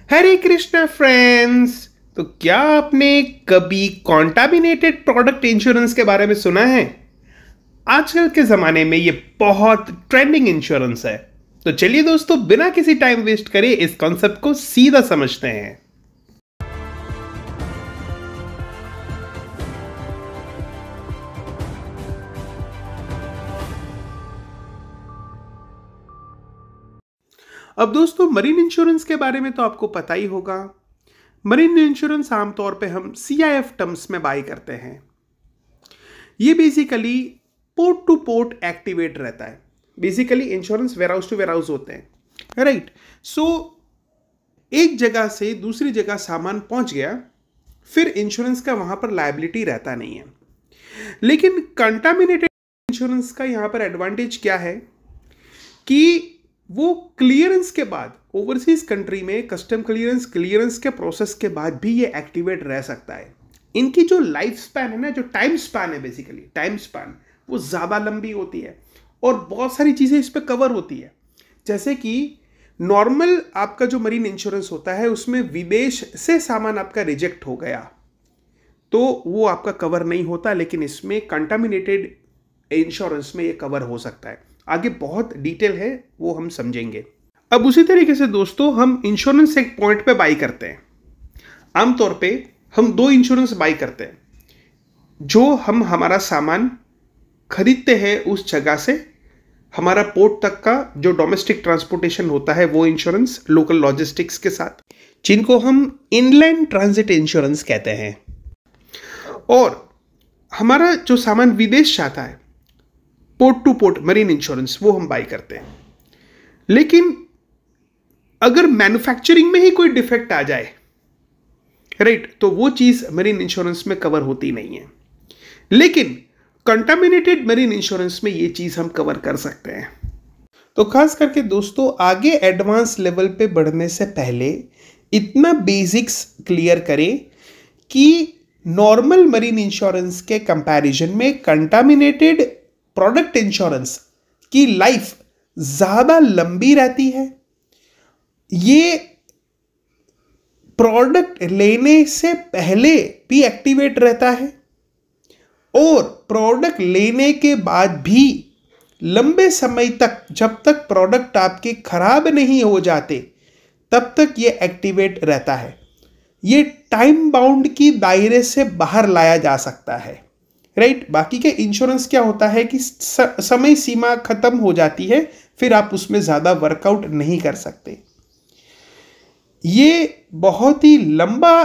हरे Krishna friends. तो क्या आपने कभी कॉन्टामिनेटेड प्रोडक्ट इंश्योरेंस के बारे में सुना है? आजकल के ज़माने में ये बहुत ट्रेंडिंग इंश्योरेंस है। तो चलिए दोस्तों, बिना किसी टाइम वेस्ट करे इस कॉन्सेप्ट को सीधा समझते हैं। अब दोस्तों, मरीन इंश्योरेंस के बारे में तो आपको पता ही होगा। मरीन इंश्योरेंस आमतौर पे हम CIF टर्म्स में बाई करते हैं। ये basically port to port activate रहता है। Basically insurance warehouse to warehouse होते हैं, राइट। सो एक जगह से दूसरी जगह सामान पहुंच गया, फिर इंश्योरेंस का वहां पर लायबिलिटी रहता नहीं है। लेकिन कंटामिनेटेड इंश्योरेंस का यहां पर एडवांटेज क्या है कि वो क्लियरेंस के बाद ओवरसीज कंट्री में कस्टम क्लियरेंस के प्रोसेस के बाद भी ये एक्टिवेट रह सकता है। इनकी जो लाइफ स्पैन है ना, जो टाइम स्पैन है, बेसिकली टाइम स्पैन वो ज़्यादा लंबी होती है और बहुत सारी चीज़ें इस पर कवर होती है। जैसे कि नॉर्मल आपका जो मरीन इंश्योरेंस होता है उसमें विदेश से सामान आपका रिजेक्ट हो गया तो वो आपका कवर नहीं होता, लेकिन इसमें कंटामिनेटेड इंश्योरेंस में ये कवर हो सकता है। आगे बहुत डिटेल है, वो हम समझेंगे। अब उसी तरीके से दोस्तों, हम इंश्योरेंस एक पॉइंट पे बाई करते हैं। आमतौर पे हम दो इंश्योरेंस बाई करते हैं। जो हम हमारा सामान खरीदते हैं उस जगह से हमारा पोर्ट तक का जो डोमेस्टिक ट्रांसपोर्टेशन होता है वो इंश्योरेंस लोकल लॉजिस्टिक्स के साथ, जिनको हम इनलैंड ट्रांजिट इंश्योरेंस कहते हैं। और हमारा जो सामान विदेश जाता है port to port marine insurance, वो हम बाई करते हैं। लेकिन अगर मैन्युफैक्चरिंग में ही कोई डिफेक्ट आ जाए, राइट, तो वो चीज मरीन इंश्योरेंस में कवर होती नहीं है। लेकिन कंटामिनेटेड मरीन इंश्योरेंस में ये चीज हम कवर कर सकते हैं। तो खास करके दोस्तों, आगे एडवांस लेवल पे बढ़ने से पहले इतना बेसिक्स क्लियर करें कि नॉर्मल मरीन इंश्योरेंस के कंपैरिजन में कंटामिनेटेड प्रोडक्ट इंश्योरेंस की लाइफ ज़्यादा लंबी रहती है। ये प्रोडक्ट लेने से पहले भी एक्टिवेट रहता है और प्रोडक्ट लेने के बाद भी लंबे समय तक, जब तक प्रोडक्ट आपके खराब नहीं हो जाते तब तक ये एक्टिवेट रहता है। ये टाइम बाउंड की दायरे से बाहर लाया जा सकता है, राइट। बाकी के इंश्योरेंस क्या होता है कि समय सीमा खत्म हो जाती है, फिर आप उसमें ज़्यादा वर्कआउट नहीं कर सकते। ये बहुत ही लंबा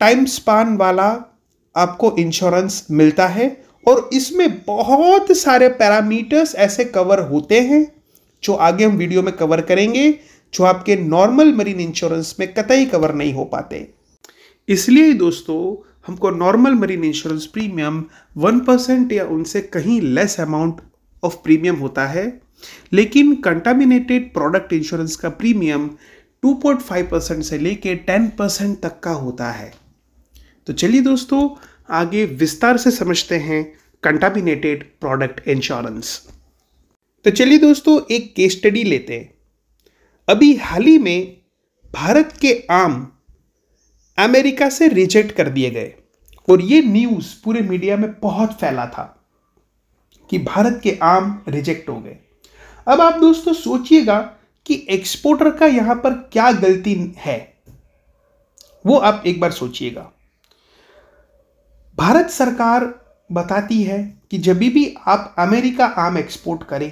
टाइम स्पान वाला आपको इंश्योरेंस मिलता है और इसमें बहुत सारे पैरामीटर्स ऐसे कवर होते हैं जो आगे हम वीडियो में कवर करेंगे, जो आपके नॉर्मल मरीन इंश्योरेंस में कतई कवर नहीं हो पाते। इसलिए दोस्तों, हमको नॉर्मल मरीन इंश्योरेंस प्रीमियम 1% या उनसे कहीं लेस अमाउंट ऑफ प्रीमियम होता है, लेकिन कंटामिनेटेड प्रोडक्ट इंश्योरेंस का प्रीमियम 2.5% से लेके 10% तक का होता है। तो चलिए दोस्तों, आगे विस्तार से समझते हैं कंटामिनेटेड प्रोडक्ट इंश्योरेंस। तो चलिए दोस्तों, एक केस स्टडी लेते हैं। अभी हाल ही में भारत के आम अमेरिका से रिजेक्ट कर दिए गए और ये न्यूज़ पूरे मीडिया में बहुत फैला था कि भारत के आम रिजेक्ट हो गए। अब आप दोस्तों सोचिएगा कि एक्सपोर्टर का यहां पर क्या गलती है, वो आप एक बार सोचिएगा। भारत सरकार बताती है कि जब भी आप अमेरिका आम एक्सपोर्ट करें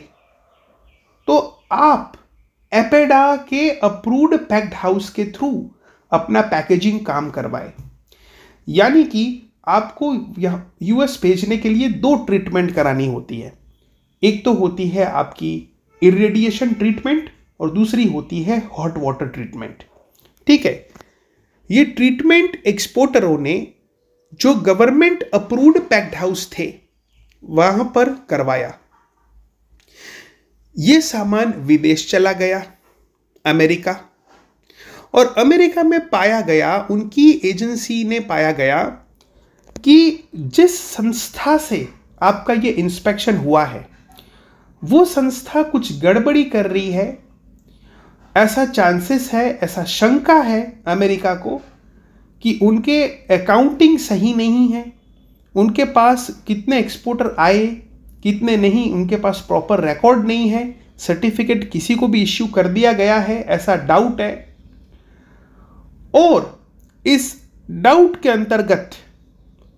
तो आप एपेडा के अप्रूव्ड पैक्ड हाउस के थ्रू अपना पैकेजिंग काम करवाए। यानी कि आपको US भेजने के लिए दो ट्रीटमेंट करानी होती है। एक तो होती है आपकी इरेडिएशन ट्रीटमेंट और दूसरी होती है हॉट वाटर ट्रीटमेंट, ठीक है। ये ट्रीटमेंट एक्सपोर्टरों ने जो गवर्नमेंट अप्रूव्ड पैक्ड हाउस थे वहां पर करवाया। ये सामान विदेश चला गया, अमेरिका, और अमेरिका में पाया गया, उनकी एजेंसी ने पाया गया कि जिस संस्था से आपका ये इंस्पेक्शन हुआ है वो संस्था कुछ गड़बड़ी कर रही है ऐसा चांसेस है, ऐसा शंका है अमेरिका को कि उनके अकाउंटिंग सही नहीं है, उनके पास कितने एक्सपोर्टर आए कितने नहीं, उनके पास प्रॉपर रिकॉर्ड नहीं है, सर्टिफिकेट किसी को भी इश्यू कर दिया गया है, ऐसा डाउट है। और इस डाउट के अंतर्गत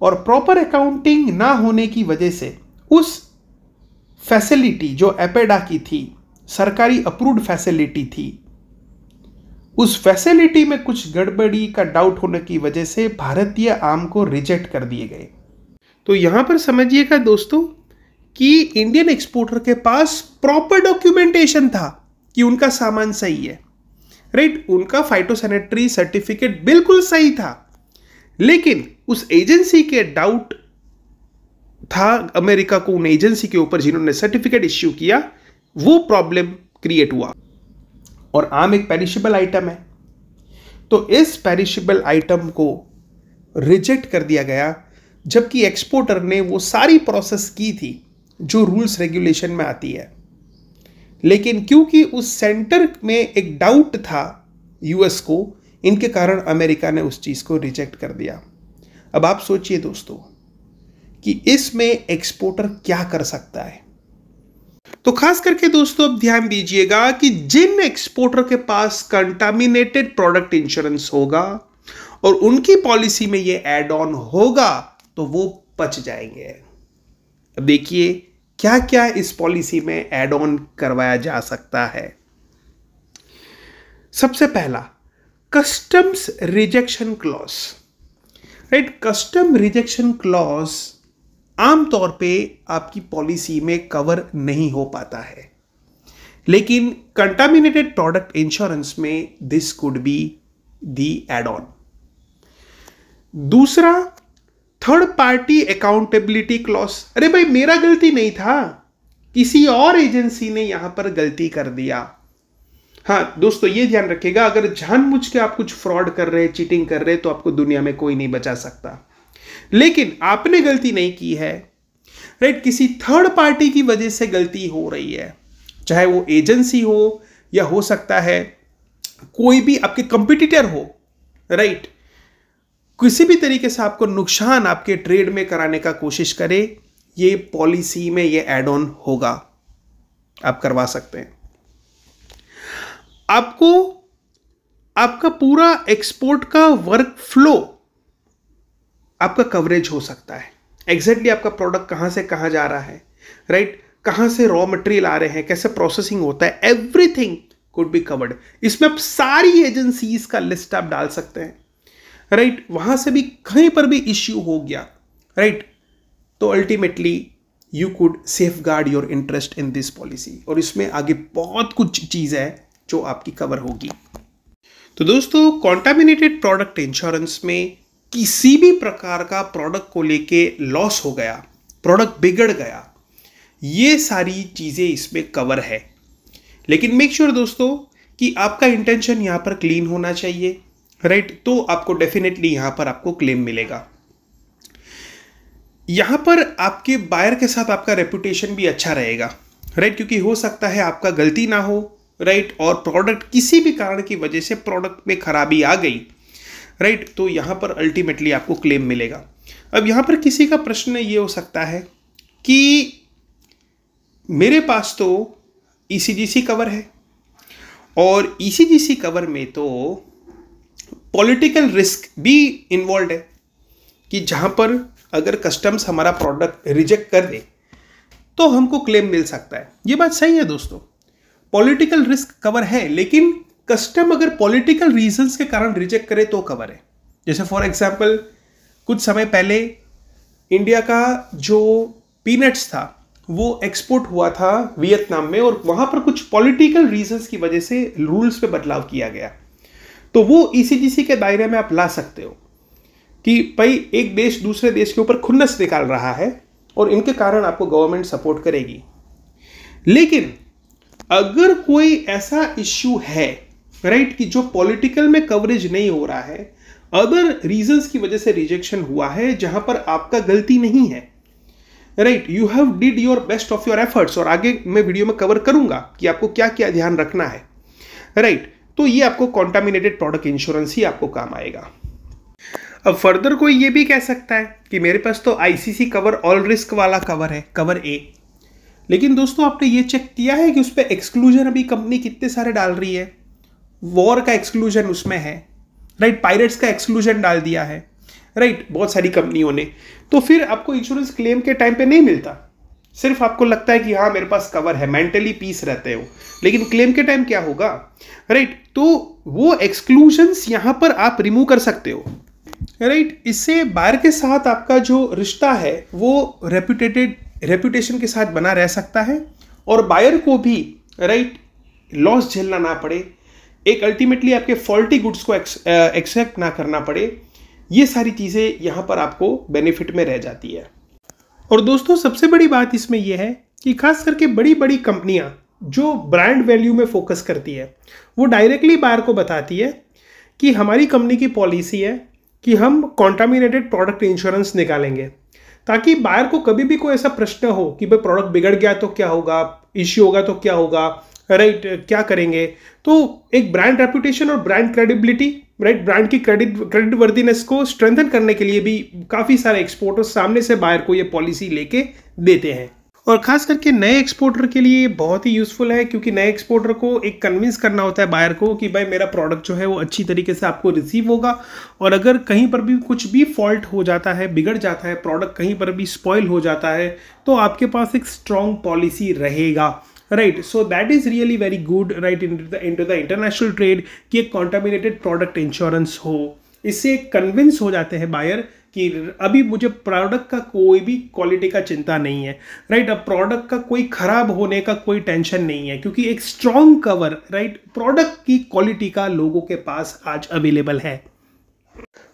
और प्रॉपर अकाउंटिंग ना होने की वजह से उस फैसिलिटी जो एपेडा की थी, सरकारी अप्रूव्ड फैसिलिटी थी, उस फैसिलिटी में कुछ गड़बड़ी का डाउट होने की वजह से भारतीय आम को रिजेक्ट कर दिए गए। तो यहां पर समझिएगा दोस्तों कि इंडियन एक्सपोर्टर के पास प्रॉपर डॉक्यूमेंटेशन था कि उनका सामान सही है, राइट, उनका फाइटोसैनिटरी सर्टिफिकेट बिल्कुल सही था, लेकिन उस एजेंसी के डाउट था अमेरिका को, उन एजेंसी के ऊपर जिन्होंने सर्टिफिकेट इश्यू किया, वो प्रॉब्लम क्रिएट हुआ। और आम एक पेरिशेबल आइटम है, तो इस पेरिशेबल आइटम को रिजेक्ट कर दिया गया, जबकि एक्सपोर्टर ने वो सारी प्रोसेस की थी जो रूल्स रेगुलेशन में आती है। लेकिन क्योंकि उस सेंटर में एक डाउट था यूएस को, इनके कारण अमेरिका ने उस चीज़ को रिजेक्ट कर दिया। अब आप सोचिए दोस्तों कि इसमें एक्सपोर्टर क्या कर सकता है। तो खास करके दोस्तों अब ध्यान दीजिएगा कि जिन एक्सपोर्टर के पास कंटामिनेटेड प्रोडक्ट इंश्योरेंस होगा और उनकी पॉलिसी में ये ऐड ऑन होगा तो वो बच जाएंगे। अब देखिए क्या क्या इस पॉलिसी में ऐड ऑन करवाया जा सकता है। सबसे पहला, customs rejection clause, right. Custom rejection clause आमतौर पे आपकी पॉलिसी में कवर नहीं हो पाता है, लेकिन कंटामिनेटेड प्रोडक्ट इंश्योरेंस में this could be the add on. दूसरा, थर्ड पार्टी अकाउंटेबिलिटी क्लॉज। अरे भाई मेरा गलती नहीं था, किसी और एजेंसी ने यहां पर गलती कर दिया। हाँ दोस्तों ये ध्यान रखिएगा, अगर जानबूझ के आप कुछ फ्रॉड कर रहे, चीटिंग कर रहे, तो आपको दुनिया में कोई नहीं बचा सकता। लेकिन आपने गलती नहीं की है, राइट, किसी थर्ड पार्टी की वजह से गलती हो रही है, चाहे वो एजेंसी हो या हो सकता है कोई भी आपके कंपटीटर हो, राइट, किसी भी तरीके से आपको नुकसान आपके ट्रेड में कराने का कोशिश करे, ये पॉलिसी में ये ऐड ऑन होगा, आप करवा सकते हैं। आपको आपका पूरा एक्सपोर्ट का वर्क फ्लो आपका कवरेज हो सकता है, एग्जैक्टली आपका प्रोडक्ट कहां से कहां जा रहा है, राइट, कहां से रॉ मटेरियल आ रहे हैं, कैसे प्रोसेसिंग होता है, एवरीथिंग कुड बी कवर्ड। इसमें आप सारी एजेंसीज का लिस्ट आप डाल सकते हैं, राइट, वहां से भी कहीं पर भी इश्यू हो गया, राइट, तो ultimately you could safe guard your interest in this policy. और इसमें आगे बहुत कुछ चीज है जो आपकी कवर होगी। तो दोस्तों कॉन्टामिनेटेड प्रोडक्ट इंश्योरेंस में किसी भी प्रकार का प्रोडक्ट को लेके लॉस हो गया, प्रोडक्ट बिगड़ गया, ये सारी चीजें इसमें कवर है। लेकिन मेक श्योर दोस्तों कि आपका इंटेंशन यहां पर क्लीन होना चाहिए, राइट, तो आपको डेफिनेटली यहां पर आपको क्लेम मिलेगा। यहां पर आपके बायर के साथ आपका रेपुटेशन भी अच्छा रहेगा, राइट, क्योंकि हो सकता है आपका गलती ना हो, राइट, और प्रोडक्ट किसी भी कारण की वजह से प्रोडक्ट में खराबी आ गई, राइट, तो यहां पर अल्टीमेटली आपको क्लेम मिलेगा। अब यहां पर किसी का प्रश्न ये हो सकता है कि मेरे पास तो ईसीजीसी कवर है और ईसीजीसी कवर में तो पॉलिटिकल रिस्क भी इन्वॉल्व है कि जहां पर अगर कस्टम्स हमारा प्रोडक्ट रिजेक्ट कर दे तो हमको क्लेम मिल सकता है। ये बात सही है दोस्तों, पॉलिटिकल रिस्क कवर है, लेकिन कस्टम अगर पॉलिटिकल रीजंस के कारण रिजेक्ट करे तो कवर है। जैसे फॉर एग्जांपल कुछ समय पहले इंडिया का जो पीनट्स था वो एक्सपोर्ट हुआ था वियतनाम में, और वहां पर कुछ पॉलिटिकल रीजंस की वजह से रूल्स पे बदलाव किया गया, तो वो ईसीजीसी के दायरे में आप ला सकते हो कि भाई एक देश दूसरे देश के ऊपर खुन्नस निकाल रहा है और इनके कारण आपको गवर्नमेंट सपोर्ट करेगी। लेकिन अगर कोई ऐसा इश्यू है, राइट, कि जो पॉलिटिकल में कवरेज नहीं हो रहा है, अदर रीजंस की वजह से रिजेक्शन हुआ है जहां पर आपका गलती नहीं है, right, you have did your best of your efforts, और आगे मैं वीडियो में कवर करूंगा कि आपको क्या क्या ध्यान रखना है, राइट। तो ये आपको कॉन्टामिनेटेड प्रोडक्ट इंश्योरेंस ही आपको काम आएगा। अब फर्दर कोई ये भी कह सकता है कि मेरे पास तो आईसीसी कवर ऑल रिस्क वाला कवर है, कवर ए, लेकिन दोस्तों आपने ये चेक किया है कि उस पर एक्सक्लूजन अभी कंपनी कितने सारे डाल रही है? वॉर का एक्सक्लूजन उसमें है, राइट, पायरेट्स का एक्सक्लूजन डाल दिया है, राइट, बहुत सारी कंपनियों ने। तो फिर आपको इंश्योरेंस क्लेम के टाइम पे नहीं मिलता, सिर्फ आपको लगता है कि हाँ मेरे पास कवर है, मेंटली पीस रहते हो, लेकिन क्लेम के टाइम क्या होगा, राइट। तो वो एक्सक्लूजन्स यहां पर आप रिमूव कर सकते हो, राइट। इससे बायर के साथ आपका जो रिश्ता है वो रेपुटेशन के साथ बना रह सकता है और बायर को भी, राइट, लॉस झेलना ना पड़े, एक अल्टीमेटली आपके फॉल्टी गुड्स को एक्सेप्ट ना करना पड़े। ये सारी चीज़ें यहाँ पर आपको बेनिफिट में रह जाती है। और दोस्तों सबसे बड़ी बात इसमें यह है कि खास करके बड़ी बड़ी कंपनियां जो ब्रांड वैल्यू में फोकस करती है वो डायरेक्टली बायर को बताती है कि हमारी कंपनी की पॉलिसी है कि हम कॉन्टामिनेटेड प्रोडक्ट इंश्योरेंस निकालेंगे, ताकि बायर को कभी भी कोई ऐसा प्रश्न हो कि भाई प्रोडक्ट बिगड़ गया तो क्या होगा, इश्यू होगा तो क्या होगा, राइट, क्या करेंगे। तो एक ब्रांड रेपुटेशन और ब्रांड क्रेडिबिलिटी, राइट, ब्रांड की क्रेडिट वर्दीनेस को स्ट्रेंथन करने के लिए भी काफ़ी सारे एक्सपोर्टर्स सामने से बायर को ये पॉलिसी लेके देते हैं। और खास करके नए एक्सपोर्टर के लिए बहुत ही यूज़फुल है, क्योंकि नए एक्सपोर्टर को एक कन्विंस करना होता है बायर को कि भाई मेरा प्रोडक्ट जो है वो अच्छी तरीके से आपको रिसीव होगा, और अगर कहीं पर भी कुछ भी फॉल्ट हो जाता है, बिगड़ जाता है प्रोडक्ट, कहीं पर भी स्पॉइल हो जाता है, तो आपके पास एक स्ट्रॉन्ग पॉलिसी रहेगा, right. So that is really very good, right, into the international trade कि एक कॉन्टामिनेटेड प्रोडक्ट इंश्योरेंस हो। इससे कन्विंस हो जाते हैं बायर कि अभी मुझे प्रोडक्ट का कोई भी क्वालिटी का चिंता नहीं है, राइट। अब प्रोडक्ट का कोई खराब होने का कोई टेंशन नहीं है, क्योंकि एक स्ट्रॉन्ग कवर, राइट, प्रोडक्ट की क्वालिटी का लोगों के पास आज अवेलेबल है।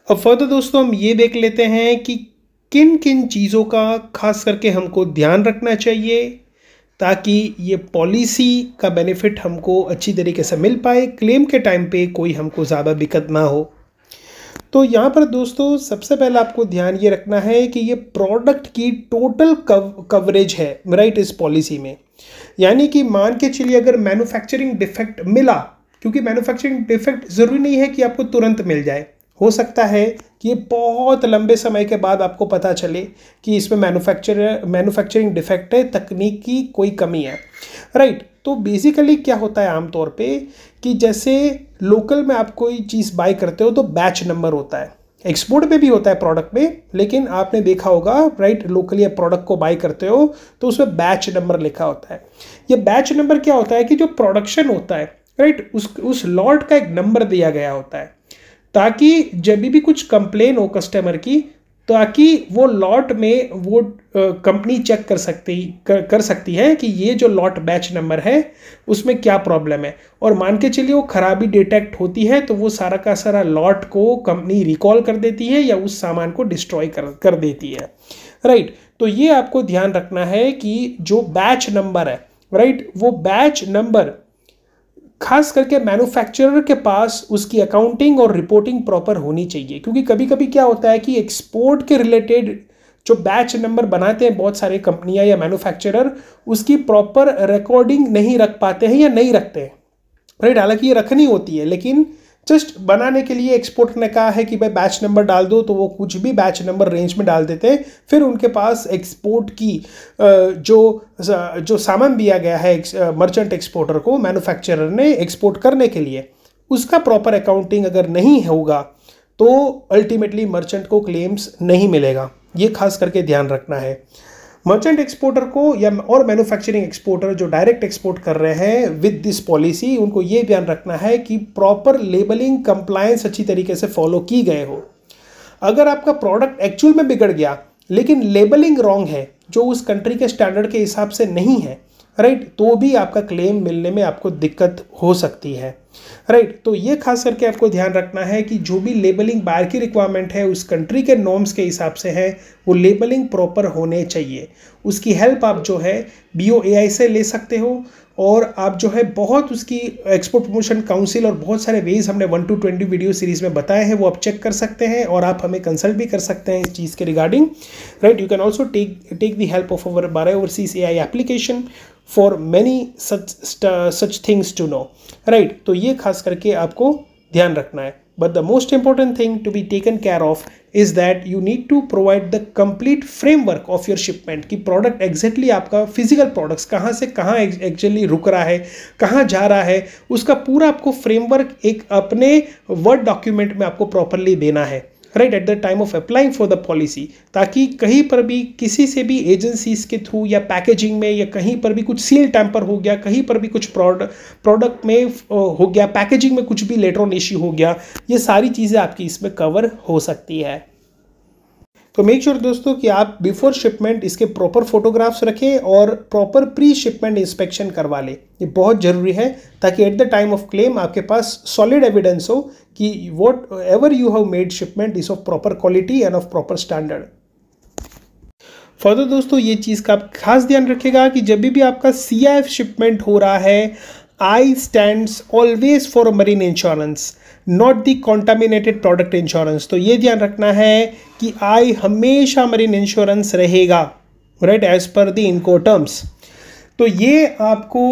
अब फर्दर दोस्तों हम ये देख लेते हैं कि किन किन चीज़ों का खास करके हमको ध्यान रखना चाहिए ताकि ये पॉलिसी का बेनिफिट हमको अच्छी तरीके से मिल पाए, क्लेम के टाइम पे कोई हमको ज़्यादा दिक्कत ना हो। तो यहाँ पर दोस्तों सबसे पहले आपको ध्यान ये रखना है कि ये प्रोडक्ट की टोटल कवरेज है, राइट, इस पॉलिसी में। यानी कि मान के चलिए अगर मैन्युफैक्चरिंग डिफेक्ट मिला, क्योंकि मैन्युफैक्चरिंग डिफेक्ट ज़रूरी नहीं है कि आपको तुरंत मिल जाए, हो सकता है कि ये बहुत लंबे समय के बाद आपको पता चले कि इसमें मैन्युफैक्चरिंग डिफेक्ट है, तकनीक की कोई कमी है, राइट। तो बेसिकली क्या होता है आमतौर पे कि जैसे लोकल में आप कोई चीज़ बाय करते हो तो बैच नंबर होता है, एक्सपोर्ट में भी होता है प्रोडक्ट में, लेकिन आपने देखा होगा, राइट, लोकली आप प्रोडक्ट को बाय करते हो तो उसमें बैच नंबर लिखा होता है। ये बैच नंबर क्या होता है कि जो प्रोडक्शन होता है, राइट, उस लॉट का एक नंबर दिया गया होता है, ताकि जब भी कुछ कंप्लेन हो कस्टमर की, ताकि वो लॉट में वो कंपनी चेक कर सकती है कि ये जो लॉट बैच नंबर है उसमें क्या प्रॉब्लम है, और मान के चलिए वो खराबी डिटेक्ट होती है तो वो सारा का सारा लॉट को कंपनी रिकॉल कर देती है या उस सामान को डिस्ट्रॉय कर देती है, राइट। तो ये आपको ध्यान रखना है कि जो बैच नंबर है, राइट, वो बैच नंबर खास करके मैन्युफैक्चरर के पास उसकी अकाउंटिंग और रिपोर्टिंग प्रॉपर होनी चाहिए, क्योंकि कभी कभी क्या होता है कि एक्सपोर्ट के रिलेटेड जो बैच नंबर बनाते हैं बहुत सारे कंपनियां या मैन्युफैक्चरर, उसकी प्रॉपर रिकॉर्डिंग नहीं रख पाते हैं या नहीं रखते हैं, राइट। हालांकि ये रखनी होती है, लेकिन जस्ट बनाने के लिए एक्सपोर्टर ने कहा है कि भाई बैच नंबर डाल दो, तो वो कुछ भी बैच नंबर रेंज में डाल देते हैं। फिर उनके पास एक्सपोर्ट की जो सामान दिया गया है मर्चेंट एक्सपोर्टर को मैन्युफैक्चरर ने एक्सपोर्ट करने के लिए, उसका प्रॉपर अकाउंटिंग अगर नहीं होगा तो अल्टीमेटली मर्चेंट को क्लेम्स नहीं मिलेगा। ये खास करके ध्यान रखना है। मर्चेंट एक्सपोर्टर को या और मैन्युफैक्चरिंग एक्सपोर्टर जो डायरेक्ट एक्सपोर्ट कर रहे हैं विद दिस पॉलिसी, उनको ये ध्यान रखना है कि प्रॉपर लेबलिंग कंप्लायंस अच्छी तरीके से फॉलो की गए हो। अगर आपका प्रोडक्ट एक्चुअल में बिगड़ गया लेकिन लेबलिंग रॉन्ग है, जो उस कंट्री के स्टैंडर्ड के हिसाब से नहीं है, राइट, तो भी आपका क्लेम मिलने में आपको दिक्कत हो सकती है, राइट। तो ये खास करके आपको ध्यान रखना है कि जो भी लेबलिंग बाहर की रिक्वायरमेंट है उस कंट्री के नॉर्म्स के हिसाब से है, वो लेबलिंग प्रॉपर होने चाहिए। उसकी हेल्प आप जो है BOAI से ले सकते हो, और आप जो है बहुत उसकी एक्सपोर्ट प्रमोशन काउंसिल और बहुत सारे वेज हमने 1 to 20 वीडियो सीरीज में बताए हैं, वो आप चेक कर सकते हैं, और आप हमें कंसल्ट भी कर सकते हैं इस चीज़ के regarding, right. You can also take the help of our bare overseas AI application for many such things to know, right. तो ये खास करके आपको ध्यान रखना है। But the most important thing to be taken care of is that you need to provide the complete framework of your shipment, कि product exactly आपका फिजिकल प्रोडक्ट्स कहाँ से कहाँ एक्चुअली रुक रहा है, कहाँ जा रहा है, उसका पूरा आपको फ्रेमवर्क एक अपने वर्ड डॉक्यूमेंट में आपको प्रॉपरली देना है, right, at the time of applying for the policy, ताकि कहीं पर भी किसी से भी एजेंसीज के थ्रू या पैकेजिंग में या कहीं पर भी कुछ सील टैम्पर हो गया, कहीं पर भी कुछ प्रोडक्ट में हो गया, पैकेजिंग में कुछ भी लेटर ऑन इश्यू हो गया, ये सारी चीज़ें आपकी इसमें कवर हो सकती है। तो मेक श्योर दोस्तों कि आप बिफोर शिपमेंट इसके प्रॉपर फोटोग्राफ्स रखें और प्रॉपर प्री शिपमेंट इंस्पेक्शन करवा लें। ये बहुत ज़रूरी है ताकि at the time of claim आपके पास सॉलिड एविडेंस हो कि what ever you have made shipment is of proper quality end of proper standard. Further दोस्तों ये चीज़ का आप खास ध्यान रखिएगा कि जब भी आपका CIF शिपमेंट हो रहा है, I stands always for marine insurance, not the contaminated product insurance। तो ये ध्यान रखना है कि I हमेशा marine insurance रहेगा, राइट, एज पर द इनको टर्म्स। तो ये आपको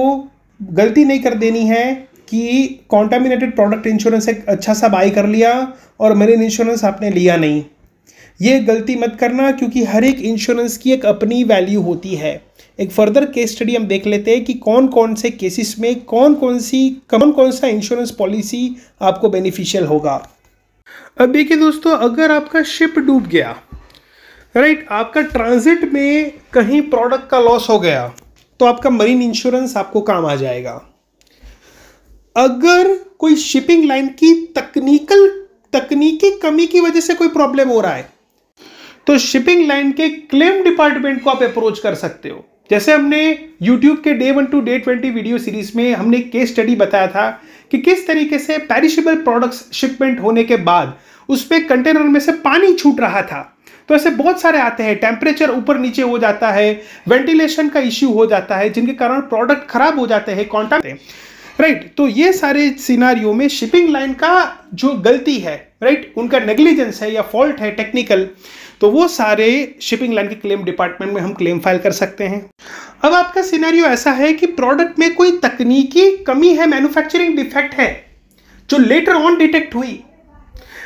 गलती नहीं कर देनी है कि कॉन्टामिनेटेड प्रोडक्ट इंश्योरेंस एक अच्छा सा बाई कर लिया और मरीन इंश्योरेंस आपने लिया नहीं। ये गलती मत करना, क्योंकि हर एक इंश्योरेंस की एक अपनी वैल्यू होती है। एक फर्दर केस स्टडी हम देख लेते हैं कि कौन कौन से केसेस में कौन कौन सा इंश्योरेंस पॉलिसी आपको बेनिफिशियल होगा। अब देखिए दोस्तों, अगर आपका शिप डूब गया, राइट, आपका ट्रांजिट में कहीं प्रोडक्ट का लॉस हो गया, तो आपका मरीन इंश्योरेंस आपको काम आ जाएगा। अगर कोई शिपिंग लाइन की तकनीकी कमी की वजह से कोई प्रॉब्लम हो रहा है, तो शिपिंग लाइन के क्लेम डिपार्टमेंट को आप अप्रोच कर सकते हो। जैसे हमने YouTube के Day 1 to Day 20 video series में हमने केस स्टडी बताया था कि किस तरीके से पेरिशेबल प्रोडक्ट्स शिपमेंट होने के बाद उस पे कंटेनर में से पानी छूट रहा था। तो ऐसे बहुत सारे आते हैं, टेम्परेचर ऊपर नीचे हो जाता है, वेंटिलेशन का इश्यू हो जाता है, जिनके कारण प्रोडक्ट खराब हो जाते हैं, कॉन्टैक्ट, राइट। तो ये सारे सिनारियों में शिपिंग लाइन का जो गलती है, राइट, उनका नेग्लिजेंस है या फॉल्ट है टेक्निकल, तो वो सारे शिपिंग लाइन के क्लेम डिपार्टमेंट में हम क्लेम फाइल कर सकते हैं। अब आपका सिनेरियो ऐसा है कि प्रोडक्ट में कोई तकनीकी कमी है, मैन्युफैक्चरिंग डिफेक्ट है, जो लेटर ऑन डिटेक्ट हुई,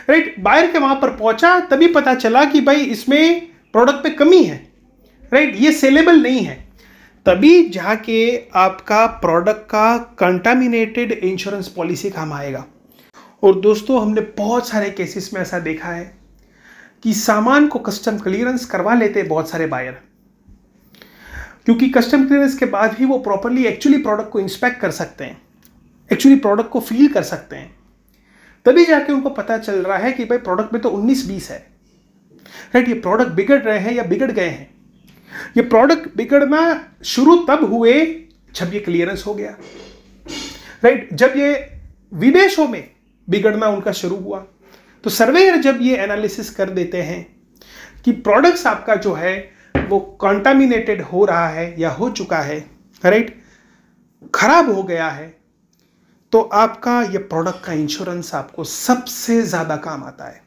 राइट, बायर के वहां पर पहुंचा, तभी पता चला कि भाई इसमें प्रोडक्ट पे कमी है, राइट, ये सेलेबल नहीं है, तभी जाके आपका प्रोडक्ट का कंटामिनेटेड इंश्योरेंस पॉलिसी काम आएगा। और दोस्तों, हमने बहुत सारे केसेस में ऐसा देखा है कि सामान को कस्टम क्लियरेंस करवा लेते हैं बहुत सारे बायर, क्योंकि कस्टम क्लियरेंस के बाद ही वो प्रॉपरली एक्चुअली प्रोडक्ट को इंस्पेक्ट कर सकते हैं, एक्चुअली प्रोडक्ट को फील कर सकते हैं, तभी जाके उनको पता चल रहा है कि भाई प्रोडक्ट में तो 19-20 है, राइट, ये प्रोडक्ट बिगड़ रहे हैं या बिगड़ गए हैं। ये प्रोडक्ट बिगड़ना शुरू तब हुए जब ये क्लियरेंस हो गया, राइट, जब ये विदेशों में बिगड़ना उनका शुरू हुआ। तो सर्वेयर जब ये एनालिसिस कर देते हैं कि प्रोडक्ट्स आपका जो है वो कंटामिनेटेड हो रहा है या हो चुका है, राइट, खराब हो गया है, तो आपका ये प्रोडक्ट का इंश्योरेंस आपको सबसे ज्यादा काम आता है।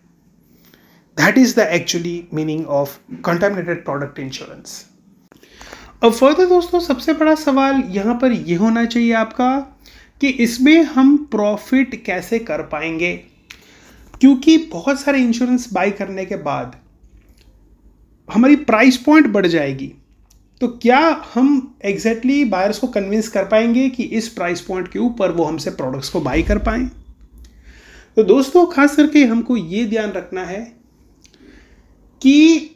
That is the actually meaning of contaminated product insurance. अब फर्दर दोस्तों, सबसे बड़ा सवाल यहां पर यह होना चाहिए आपका कि इसमें हम प्रॉफिट कैसे कर पाएंगे, क्योंकि बहुत सारे इंश्योरेंस बाय करने के बाद हमारी प्राइस पॉइंट बढ़ जाएगी। तो क्या हम एग्जैक्टली बायर्स को कन्विंस कर पाएंगे कि इस प्राइस पॉइंट के ऊपर वो हमसे प्रोडक्ट्स को बाय कर पाएं? तो दोस्तों, खास करके हमको ये ध्यान रखना है कि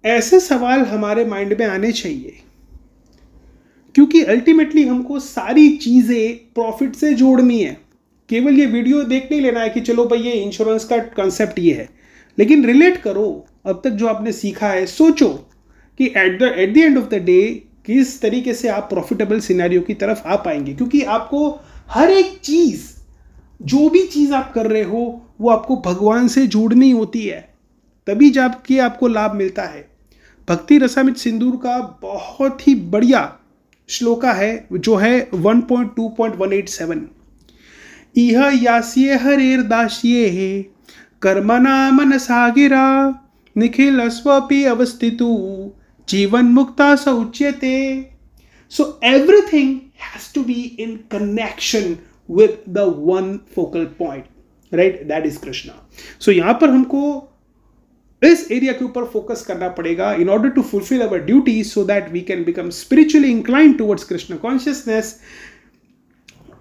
ऐसे सवाल हमारे माइंड में आने चाहिए, क्योंकि अल्टीमेटली हमको सारी चीजें प्रॉफिट से जोड़नी है। केवल ये वीडियो देख नहीं लेना है कि चलो भाई ये इंश्योरेंस का कंसेप्ट ये है, लेकिन रिलेट करो अब तक जो आपने सीखा है, सोचो कि at the end of the day किस तरीके से आप प्रॉफिटेबल सिनेरियो की तरफ आ पाएंगे, क्योंकि आपको हर एक चीज, जो भी चीज आप कर रहे हो, वो आपको भगवान से जोड़नी होती है, तभी जाके आपको लाभ मिलता है। भक्ति रसामृत सिंदूर का बहुत ही बढ़िया श्लोका है जो है 1.2.187, इह यास्ये हरेर दास्ये कर्मणा मनसा गिरा निखिल स्वपि अवस्थितु जीवन मुक्ता स उच्यते। So everything has to be in connection with the one focal point, right? That is Krishna. So यहाँ पर हमको इस एरिया के ऊपर फोकस करना पड़ेगा in order to fulfill our duties so that we can become spiritually inclined towards Krishna consciousness.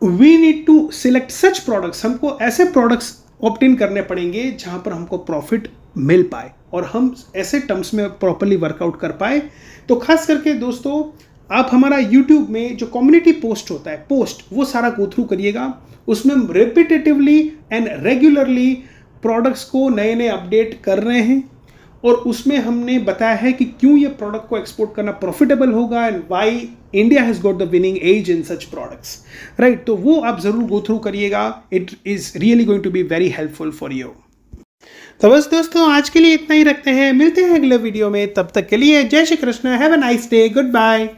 We need to select such products. हमको ऐसे products ऑप्ट करने पड़ेंगे जहां पर हमको प्रॉफिट मिल पाए और हम ऐसे टर्म्स में प्रॉपरली वर्कआउट कर पाए. तो खास करके दोस्तों, आप हमारा YouTube में जो कम्युनिटी पोस्ट होता है, पोस्ट वो सारा गो थ्रू करिएगा. उसमें हम रिपीटेटिवली एंड रेगुलरली प्रोडक्ट्स को नए नए अपडेट कर रहे हैं और उसमें हमने बताया है कि क्यों ये प्रोडक्ट को एक्सपोर्ट करना प्रॉफिटेबल होगा and why India has got the winning edge in such products, right. तो वो आप जरूर गो थ्रू करिएगा. It is really going to be very helpful for you. तो बस दोस्तों, आज के लिए इतना ही रखते हैं. मिलते हैं अगले वीडियो में. तब तक के लिए जय Shri Krishna. Have a nice day. Good bye.